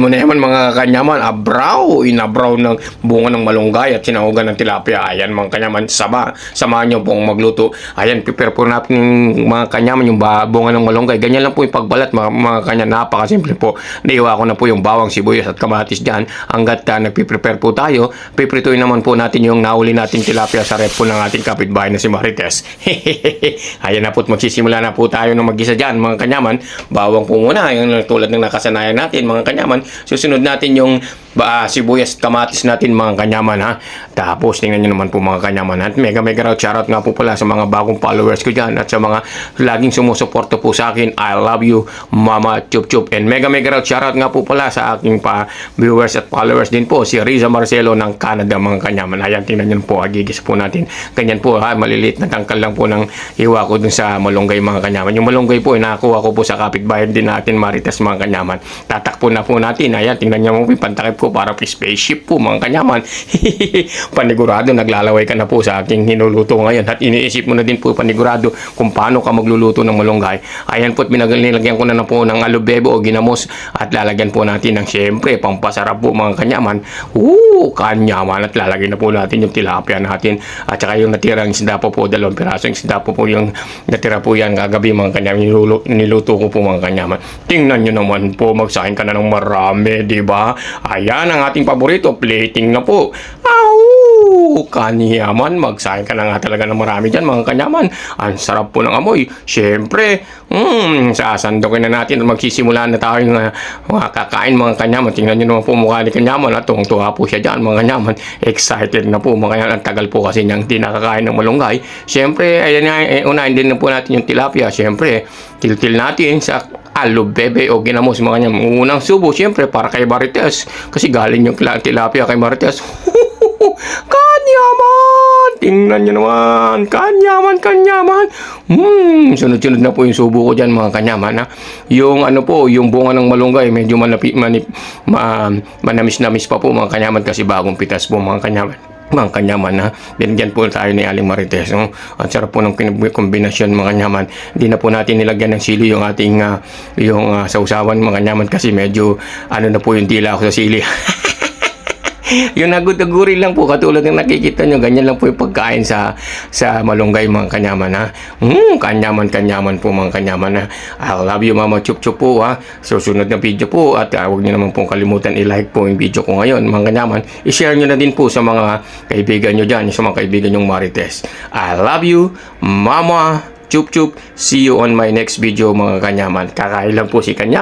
mo na naman mga kanyaman, inabraw ng bunga ng malunggay at sinahugan ng tilapia. Ayan mga kanyaman, samahan nyo pong magluto. Ayan, prepare po natin yung mga kanyaman, yung bunga ng malunggay. Ganyan lang po yung pagbalat mga kanyaman, napakasimple po. Naiwa ko na po yung bawang, sibuyas at kamatis dyan. Hanggat nagpiprepare po tayo, piprituin naman po natin yung nahuli nating tilapia sa rep po ng ating kapitbahay na si Marites. Ayan na po, magsisimula na po tayo ng mag-isa dyan mga kanyaman. Bawang po muna, yung tulad ng nakasanayan natin mga kanyaman. Susunod natin yung sibuyas, kamatis natin mga kanyaman ha. Tapos tingnan nyo naman po mga kanyaman. At mega shoutout nga po pala sa mga bagong followers ko dyan at sa mga laging sumusuporto po sa akin. I love you Mama Chup Chup. And mega shoutout nga po pala sa aking viewers at followers din po, si Riza Marcelo ng Canada mga kanyaman. Ayan, tingnan nyo po, agigis po natin. Ganyan po ha, maliliit na tangkal lang po ng hiwa ko dun sa malunggay mga kanyaman. Yung malunggay po, nakakuha ko po sa kapitbahay din natin Marites mga kanyaman. Tatakpo na po natin. Ayan, tingnan nyo mo po, pantakip ko para spaceship po mga kanyaman. Panigurado, naglalaway ka na po sa aking hinuluto ngayon at iniisip mo na din po panigurado kung paano ka magluluto ng malunggay. Ayan po, nilagyan ko na po ng alubebo o ginamos at lalagyan po natin ng siyempre pampasarap po mga kanyaman. Kanyaman, at lalagyan na po natin yung tilapia natin at saka yung natirang isda po, 2 pirasong isda po yung natira po yan kagabi mga kanyaman. Niluto ko po mga kanyaman. Tingnan nyo naman po, magsahin ka na ng marami, diba? Ayan ang ating paborito, plating na po. Kanyaman, magsahin ka na nga talaga ng marami dyan mga kanyaman. Ang sarap po ng amoy. Siyempre, sasandokin na natin at magsisimula na tayo mga kakain mga kanyaman. Tingnan nyo naman po mukha ni kanyaman at tuwang-tuwa po siya dyan mga kanyaman. Excited na po mga kanyaman. Ang tagal po kasi niyang di nakakain ng malunggay. Siyempre, ayan na, unahin din na po natin yung tilapia. Siyempre, tiltil natin sa alubebe o ginamos mga kanyaman. Unang subo, siyempre, para kay Marites. Kasi galing yung tilapia kay Marites. Kanyaman! Tingnan nyo naman! Kanyaman! Sunod-sunod na po yung subo ko dyan mga kanyaman ha. Yung yung bunga ng malunggay medyo manamis-namis pa po mga kanyaman kasi bagong pitas po mga kanyaman ha. Binigyan po tayo ni Aling Marites. Ang sarap po ng kombinasyon mga kanyaman. Hindi na po natin nilagyan ng sili yung ating sausawan mga kanyaman kasi medyo na po yung dila ko sa sili. Yung nagutaguri lang po katulad ng nakikita nyo, ganyan lang po yung pagkain sa malunggay mga kanyaman ha. Kanyaman po mga kanyaman ha. I love you Mama Chup Chup po ha. Susunod na video po at huwag nyo naman pong kalimutan i-like po yung video ko ngayon mga kanyaman. I-share nyo na din po sa mga kaibigan nyo dyan, sa mga kaibigan nyong Marites. I love you Mama Chup Chup. See you on my next video mga kanyaman. Kakain lang po si Kanya.